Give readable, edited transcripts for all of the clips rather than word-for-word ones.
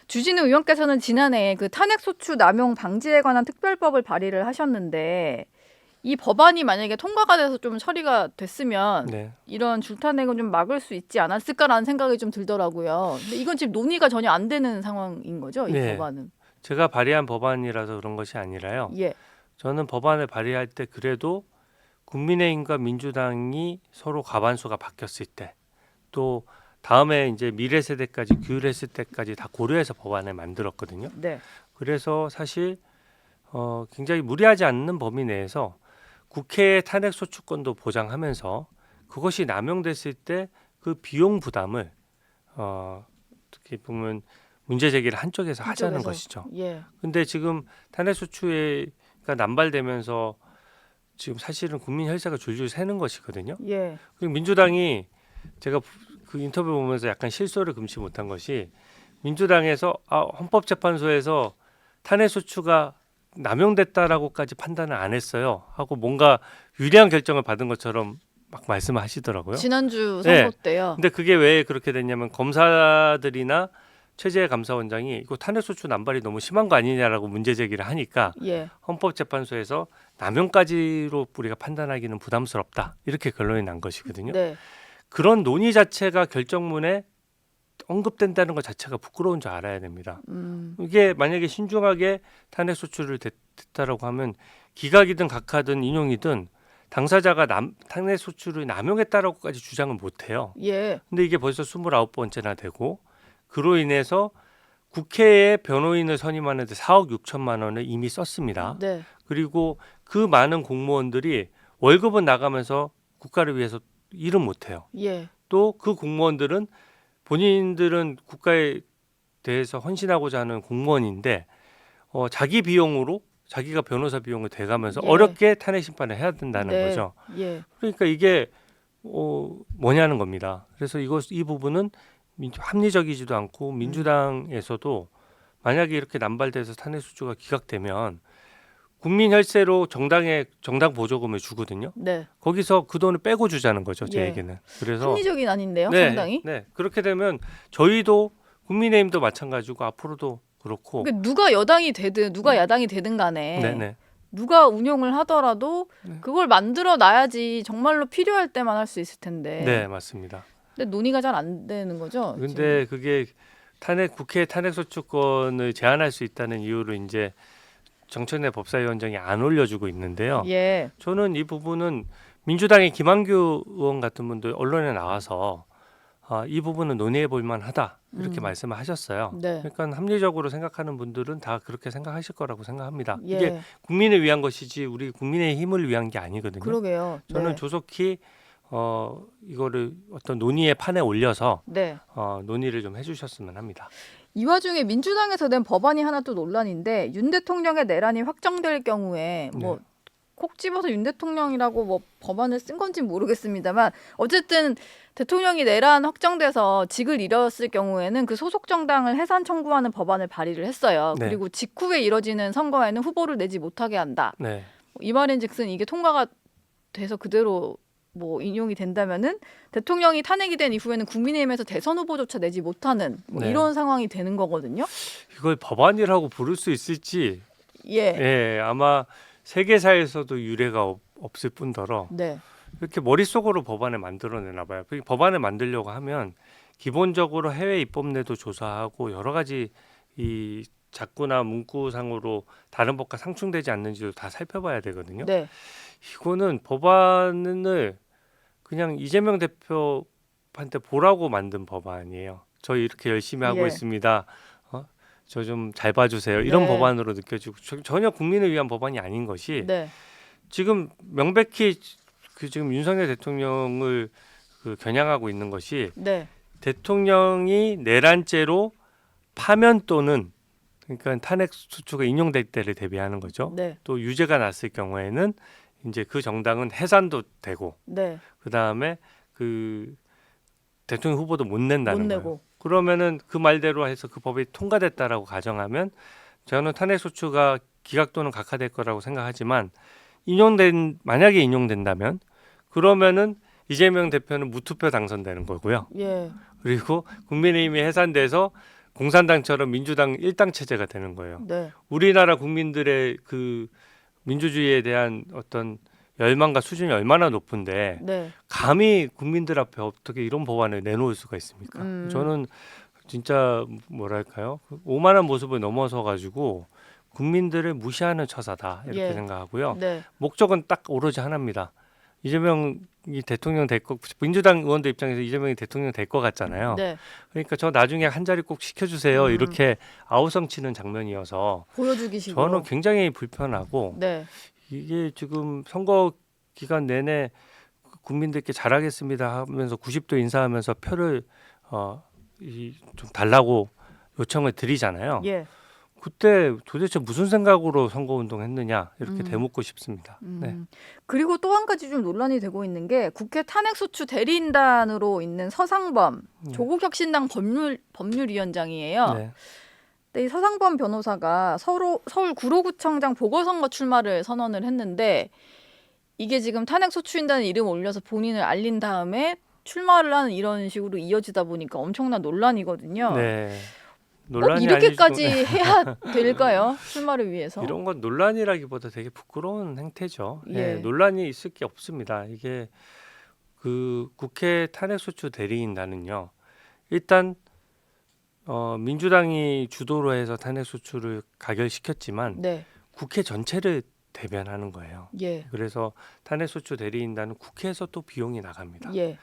주진우 의원께서는 지난해 그 탄핵소추 남용 방지에 관한 특별법을 발의를 하셨는데 이 법안이 만약에 통과가 돼서 좀 처리가 됐으면 네. 이런 줄탄핵은 좀 막을 수 있지 않았을까라는 생각이 좀 들더라고요. 근데 이건 지금 논의가 전혀 안 되는 상황인 거죠, 이 네. 법안은. 제가 발의한 법안이라서 그런 것이 아니라요. 예. 저는 법안을 발의할 때 그래도 국민의힘과 민주당이 서로 과반수가 바뀌었을 때, 또 다음에 이제 미래 세대까지 규율했을 때까지 다 고려해서 법안을 만들었거든요. 네. 그래서 사실 굉장히 무리하지 않는 범위 내에서 국회의 탄핵 소추권도 보장하면서 그것이 남용됐을 때 그 비용 부담을 어떻게 보면 문제 제기를 한쪽에서 하자는 것이죠. 예. 근데 지금 탄핵 소추가 남발되면서 지금 사실은 국민 혈세가 줄줄 새는 것이거든요. 예. 그리고 민주당이 제가 그 인터뷰 보면서 약간 실소를 금치 못한 것이 민주당에서 헌법재판소에서 탄핵 소추가 남용됐다라고까지 판단을 안 했어요. 하고 뭔가 유리한 결정을 받은 것처럼 막 말씀을 하시더라고요. 지난주 네. 선거 때요. 근데 그게 왜 그렇게 됐냐면 검사들이나 최재해 감사원장이 이거 탄핵 소추 남발이 너무 심한 거 아니냐라고 문제 제기를 하니까 예. 헌법재판소에서 남용까지로 우리가 판단하기는 부담스럽다 이렇게 결론이 난 것이거든요. 네. 그런 논의 자체가 결정문에 언급된다는 것 자체가 부끄러운 줄 알아야 됩니다. 이게 만약에 신중하게 탄핵 소추를 됐다라고 하면 기각이든 각하든 인용이든 당사자가 탄핵 소추를 남용했다라고까지 주장을 못해요. 예. 근데 이게 벌써 29번째나 되고 그로 인해서 국회에 변호인을 선임하는데 4억 6천만 원을 이미 썼습니다. 네. 그리고 그 많은 공무원들이 월급은 나가면서 국가를 위해서 일은 못해요. 예. 또 그 공무원들은 본인들은 국가에 대해서 헌신하고자 하는 공무원인데 자기 비용으로 자기가 변호사 비용을 대가면서 예. 어렵게 탄핵 심판을 해야 된다는 네. 거죠. 예. 그러니까 이게 뭐냐는 겁니다. 그래서 이 부분은 합리적이지도 않고 민주당에서도 만약에 이렇게 남발돼서 탄핵 소추가 기각되면 국민 혈세로 정당 보조금을 주거든요. 네. 거기서 그 돈을 빼고 주자는 거죠. 제 예. 얘기는. 그래서 합리적인 아닌데요, 네, 상당히. 네. 그렇게 되면 저희도 국민의힘도 마찬가지고 앞으로도 그렇고 그러니까 누가 여당이 되든 누가 야당이 되든 간에 네네. 누가 운용을 하더라도 네. 그걸 만들어 놔야지 정말로 필요할 때만 할 수 있을 텐데. 네, 맞습니다. 근데 논의가 잘 안 되는 거죠. 근데 그게 국회 탄핵 소추권을 제한할 수 있다는 이유로 이제 정청래 법사위원장이 안 올려주고 있는데요. 지금. 예. 저는 이 부분은 민주당의 김한규 의원 같은 분들 언론에 나와서 이 부분은 논의해 볼 만하다 이렇게 말씀을 하셨어요. 네. 그러니까 합리적으로 생각하는 분들은 다 그렇게 생각하실 거라고 생각합니다. 예. 이게 국민을 위한 것이지 우리 국민의 힘을 위한 게 아니거든요. 그러게요. 저는 네. 조속히 이거를 어떤 논의의 판에 올려서 네. 논의를 좀 해주셨으면 합니다. 이 와중에 민주당에서 낸 법안이 하나 또 논란인데 윤 대통령의 내란이 확정될 경우에 뭐 콕 집어서 윤 대통령이라고 뭐 법안을 쓴 건지 모르겠습니다만 어쨌든 대통령이 내란 확정돼서 직을 잃었을 경우에는 그 소속 정당을 해산 청구하는 법안을 발의를 했어요. 네. 그리고 직후에 이뤄지는 선거에는 후보를 내지 못하게 한다. 네, 이 말인즉슨 이게 통과가 돼서 그대로 뭐 인용이 된다면은 대통령이 탄핵이 된 이후에는 국민의힘에서 대선 후보조차 내지 못하는 뭐 네. 이런 상황이 되는 거거든요. 이걸 법안이라고 부를 수 있을지 예. 아마 세계사에서도 유례가 없을 뿐더러 네. 이렇게 머릿속으로 법안을 만들어내나 봐요. 법안을 만들려고 하면 기본적으로 해외 입법례도 조사하고 여러 가지 이 작구나 문구상으로 다른 법과 상충되지 않는지도 다 살펴봐야 되거든요. 네. 이거는 법안을 그냥 이재명 대표한테 보라고 만든 법안이에요. 저희 이렇게 열심히 하고 예. 있습니다. 저 좀 잘 봐주세요. 이런 네. 법안으로 느껴지고 전혀 국민을 위한 법안이 아닌 것이 네. 지금 명백히 지금 윤석열 대통령을 겨냥하고 있는 것이 네. 대통령이 내란죄로 파면 또는 그러니까 탄핵 소추가 인용될 때를 대비하는 거죠. 네. 또 유죄가 났을 경우에는 이제 그 정당은 해산도 되고 네. 그 다음에 그 대통령 후보도 못 낸다는 못 거예요. 내고. 그러면은 그 말대로 해서 그 법이 통과됐다라고 가정하면 저는 탄핵 소추가 기각 또는 각하될 거라고 생각하지만 만약에 인용된다면 그러면은 이재명 대표는 무투표 당선되는 거고요. 예. 그리고 국민의힘이 해산돼서 공산당처럼 민주당 일당 체제가 되는 거예요. 네. 우리나라 국민들의 그 민주주의에 대한 어떤 열망과 수준이 얼마나 높은데 네. 감히 국민들 앞에 어떻게 이런 법안을 내놓을 수가 있습니까? 저는 진짜 뭐랄까요? 오만한 모습을 넘어서 가지고 국민들을 무시하는 처사다 이렇게 예. 생각하고요. 네. 목적은 딱 오로지 하나입니다. 이재명이 대통령 될 거, 민주당 의원들 입장에서 이재명이 대통령 될 것 같잖아요. 네. 그러니까 저 나중에 한 자리 꼭 시켜주세요 이렇게 아우성치는 장면이어서 보여주기 식으로. 저는 굉장히 불편하고 네. 이게 지금 선거 기간 내내 국민들께 잘하겠습니다 하면서 90도 인사하면서 표를 좀 달라고 요청을 드리잖아요. 예. 그때 도대체 무슨 생각으로 선거운동 했느냐 이렇게 되묻고 싶습니다. 네. 그리고 또 한 가지 좀 논란이 되고 있는 게 국회 탄핵소추 대리인단으로 있는 서상범 조국혁신당 법률위원장이에요. 네. 근데 이 서상범 변호사가 서울 구로구청장 보궐선거 출마를 선언을 했는데 이게 지금 탄핵소추인단 이름 올려서 본인을 알린 다음에 출마를 하는 이런 식으로 이어지다 보니까 엄청난 논란이거든요. 네. 꼭 논란이 이렇게까지 아니지만 해야 될까요? 출마를 위해서? 이런 건 논란이라기보다 되게 부끄러운 행태죠. 예. 네, 논란이 있을 게 없습니다. 이게 그 국회 탄핵소추 대리인단은요. 일단 민주당이 주도로 해서 탄핵소추를 가결시켰지만 네. 국회 전체를 대변하는 거예요. 예. 그래서 탄핵소추 대리인단은 국회에서 또 비용이 나갑니다. 예.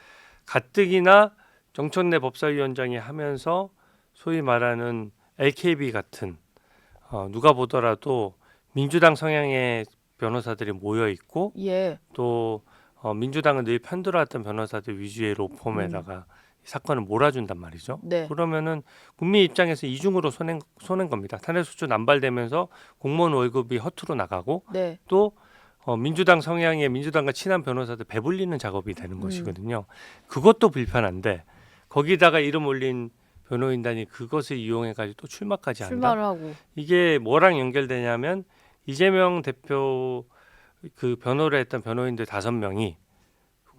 가뜩이나 정청래 법사위원장이 하면서 소위 말하는 LKB 같은 누가 보더라도 민주당 성향의 변호사들이 모여 있고 예. 또 민주당은 늘 편들어왔던 변호사들 위주의 로펌에다가 사건을 몰아준단 말이죠. 네. 그러면은 국민 입장에서 이중으로 손해인 겁니다. 탄핵소추 남발되면서 공무원 월급이 허투루 나가고 네. 또 민주당 성향의 민주당과 친한 변호사들 배불리는 작업이 되는 것이거든요. 그것도 불편한데 거기다가 이름 올린 변호인단이 그것을 이용해가지고 또 출마까지 한다. 출마를 하고. 이게 뭐랑 연결되냐면 이재명 대표 그 변호를 했던 변호인들 5명이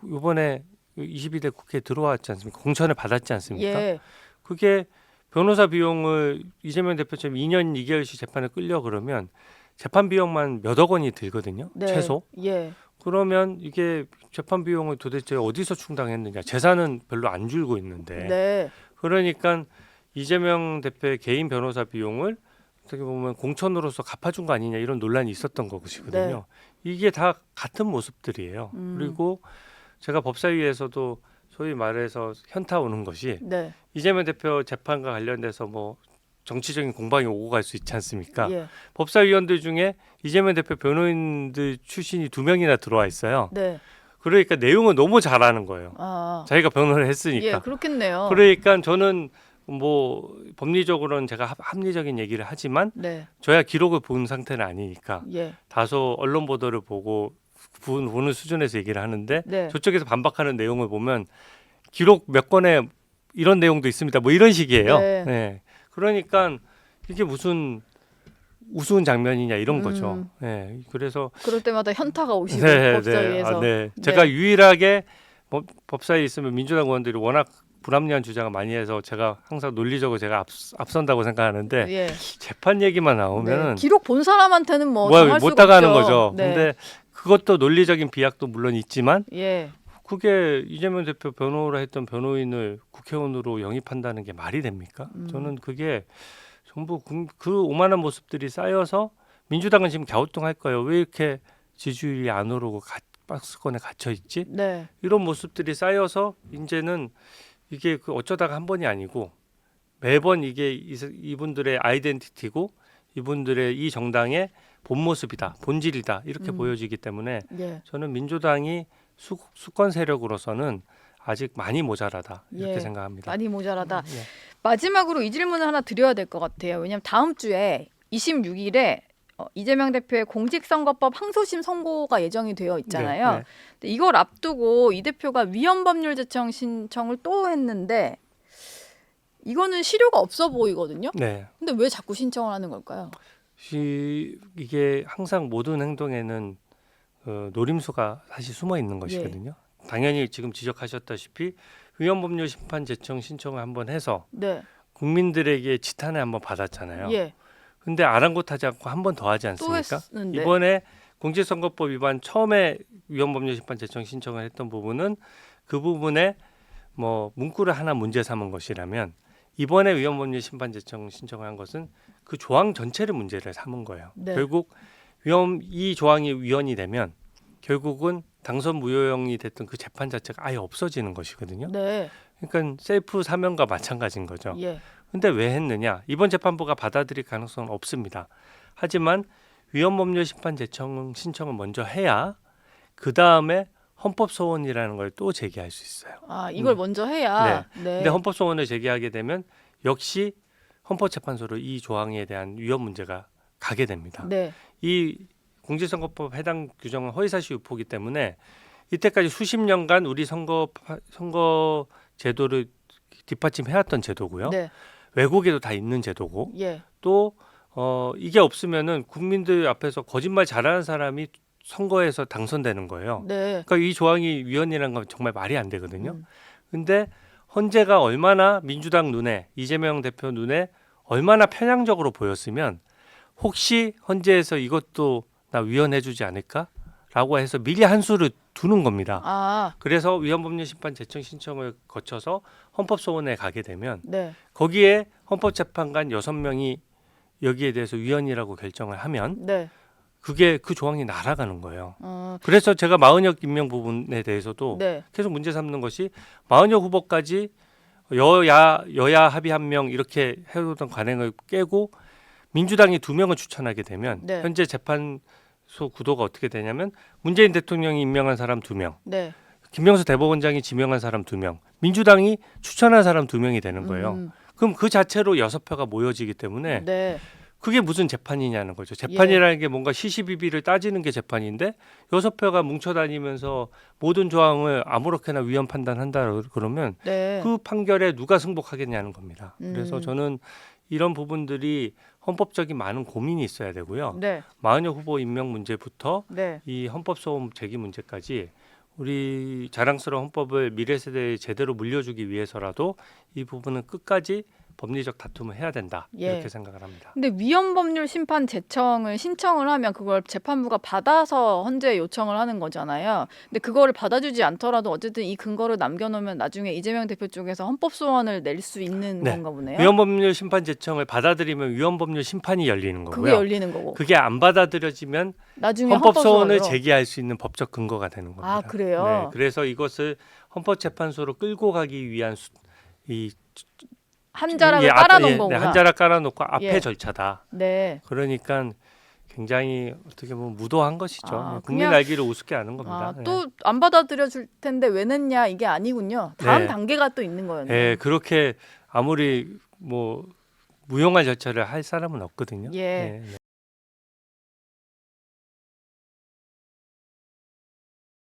이번에 22대 국회에 들어왔지 않습니까? 공천을 받았지 않습니까? 예. 그게 변호사 비용을 이재명 대표처럼 2년 2개월씩 재판에 끌려 그러면 재판 비용만 몇억 원이 들거든요. 네. 최소. 예. 그러면 이게 재판 비용을 도대체 어디서 충당했느냐. 재산은 별로 안 줄고 있는데. 네. 그러니까 이재명 대표의 개인 변호사 비용을 어떻게 보면 공천으로서 갚아준 거 아니냐 이런 논란이 있었던 것이거든요. 이게 다 같은 모습들이에요. 그리고 제가 법사위에서도 소위 말해서 현타 오는 것이 네. 이재명 대표 재판과 관련돼서 뭐 정치적인 공방이 오고 갈 수 있지 않습니까? 예. 법사위원들 중에 이재명 대표 변호인들 출신이 2명이나 들어와 있어요. 네. 그러니까 내용을 너무 잘하는 거예요. 아. 자기가 변호를 했으니까. 예, 그렇겠네요. 그러니까 저는 뭐 법리적으로는 제가 합리적인 얘기를 하지만 네. 저야 기록을 본 상태는 아니니까 예. 다소 언론 보도를 보고 보는 수준에서 얘기를 하는데 네. 저쪽에서 반박하는 내용을 보면 기록 몇 건에 이런 내용도 있습니다. 뭐 이런 식이에요. 네. 네. 그러니까 이게 무슨 우스운 장면이냐 이런 거죠. 네. 그래서 그럴 때마다 현타가 오시고 네, 법사위에서. 네. 제가 유일하게 법사위에 있으면 민주당 의원들이 워낙 불합리한 주장을 많이 해서 제가 항상 논리적으로 제가 앞선다고 생각하는데 예. 재판 얘기만 나오면은 네. 기록 본 사람한테는 뭐 뭐 당할 못 수가 나가는 없죠. 거죠. 네. 근데 그것도 논리적인 비약도 물론 있지만 예. 그게 이재명 대표 변호를 했던 변호인을 국회의원으로 영입한다는 게 말이 됩니까? 저는 그게 전부 그 오만한 모습들이 쌓여서 민주당은 지금 갸우뚱할 거예요. 왜 이렇게 지지율이 안 오르고 박스권에 갇혀 있지? 네. 이런 모습들이 쌓여서 이제는 이게 그 어쩌다가 한 번이 아니고 매번 이게 이분들의 아이덴티티고 이분들의 이 정당의 본 모습이다, 본질이다 이렇게 보여지기 때문에 예. 저는 민주당이 수권 세력으로서는 아직 많이 모자라다 이렇게 예. 생각합니다. 많이 모자라다. 예. 마지막으로 이 질문을 하나 드려야 될 것 같아요. 왜냐하면 다음 주에 26일에 이재명 대표의 공직선거법 항소심 선고가 예정이 되어 있잖아요. 네, 네. 근데 이걸 앞두고 이 대표가 위헌법률 제청 신청을 또 했는데 이거는 실효가 없어 보이거든요. 네. 근데 왜 자꾸 신청을 하는 걸까요? 이게 항상 모든 행동에는 노림수가 사실 숨어 있는 것이거든요. 당연히 지금 지적하셨다시피 위헌법률 심판 제청 신청을 한번 해서 네. 국민들에게 지탄을 한번 받았잖아요. 예. 근데 아랑곳하지 않고 한 번 더 하지 또 않습니까? 했는데. 이번에 공직선거법 위반 처음에 위헌법률심판 제청 신청을 했던 부분은 그 부분에 뭐 문구를 하나 문제 삼은 것이라면 이번에 위헌법률심판 제청 신청을 한 것은 그 조항 전체를 문제를 삼은 거예요. 네. 결국 이 조항이 위헌이 되면 결국은 당선 무효형이 됐던 그 재판 자체가 아예 없어지는 것이거든요. 네. 그러니까 셀프 사면과 마찬가지인 거죠. 예. 근데 왜 했느냐? 이번 재판부가 받아들일 가능성은 없습니다. 하지만 위헌법률심판 제청 신청을 먼저 해야 그 다음에 헌법소원이라는 걸 또 제기할 수 있어요. 아, 이걸 먼저 해야. 네. 근데 헌법소원을 제기하게 되면 역시 헌법재판소로 이 조항에 대한 위헌 문제가 가게 됩니다. 네. 이 공직선거법 해당 규정은 허위사실 유포이기 때문에 이때까지 수십 년간 우리 선거 제도를 뒷받침해왔던 제도고요. 네. 외국에도 다 있는 제도고 예. 또 이게 없으면은 국민들 앞에서 거짓말 잘하는 사람이 선거에서 당선되는 거예요. 네. 그러니까 이 조항이 위헌이라는 건 정말 말이 안 되거든요. 근데 헌재가 얼마나 민주당 눈에 이재명 대표 눈에 얼마나 편향적으로 보였으면 혹시 헌재에서 이것도 나 위헌해주지 않을까라고 해서 미리 한 수를 두는 겁니다. 아, 그래서 위헌법률심판 제청 신청을 거쳐서 헌법소원에 가게 되면 네. 거기에 헌법재판관 6명이 여기에 대해서 위헌이라고 결정을 하면 네. 그게 그 조항이 날아가는 거예요. 그래서 제가 마은혁 임명 부분에 대해서도 네. 계속 문제 삼는 것이 마은혁 후보까지 여야 합의 1명 이렇게 해오던 관행을 깨고 민주당이 2명을 추천하게 되면 네. 현재 재판소 구도가 어떻게 되냐면 문재인 대통령이 임명한 사람 2명, 네. 김명수 대법원장이 지명한 사람 2명, 민주당이 추천한 사람 2명이 되는 거예요. 그럼 그 자체로 6표가 모여지기 때문에 네. 그게 무슨 재판이냐는 거죠. 재판이라는 게 뭔가 시시비비를 따지는 게 재판인데 6표가 뭉쳐다니면서 모든 조항을 아무렇게나 위헌 판단한다 그러면 네. 그 판결에 누가 승복하겠냐는 겁니다. 그래서 저는 이런 부분들이 헌법적인 많은 고민이 있어야 되고요. 네. 마은혁 후보 임명 문제부터 네. 이 헌법소원 제기 문제까지 우리 자랑스러운 헌법을 미래 세대에 제대로 물려주기 위해서라도 이 부분은 끝까지 법리적 다툼을 해야 된다 예. 이렇게 생각을 합니다. 근데 위헌법률 심판 제청을 신청을 하면 그걸 재판부가 받아서 헌재에 요청을 하는 거잖아요. 근데 그거를 받아주지 않더라도 어쨌든 이 근거를 남겨놓으면 나중에 이재명 대표 쪽에서 헌법소원을 낼 수 있는 네. 건가 보네요. 위헌법률 심판 제청을 받아들이면 위헌법률 심판이 열리는 거고요. 그게 열리는 거고. 그게 안 받아들여지면 나중에 헌법소원을 헌법소원으로. 제기할 수 있는 법적 근거가 되는 겁니다. 아, 그래요? 네, 그래서 이것을 헌법재판소로 끌고 가기 위한 한 자락을 깔아놓은 거구나. 한 자락 깔아놓고 앞에 예. 절차다. 네. 그러니까 굉장히 어떻게 보면 무도한 것이죠. 아, 국민 그냥- 알기를 우습게 하는 겁니다. 아, 또 안 받아들여 줄 텐데 왜 냈냐 이게 아니군요. 다음 네. 단계가 또 있는 거였네요. 예, 그렇게 아무리 뭐 무용한 절차를 할 사람은 없거든요. 예. 네, 네.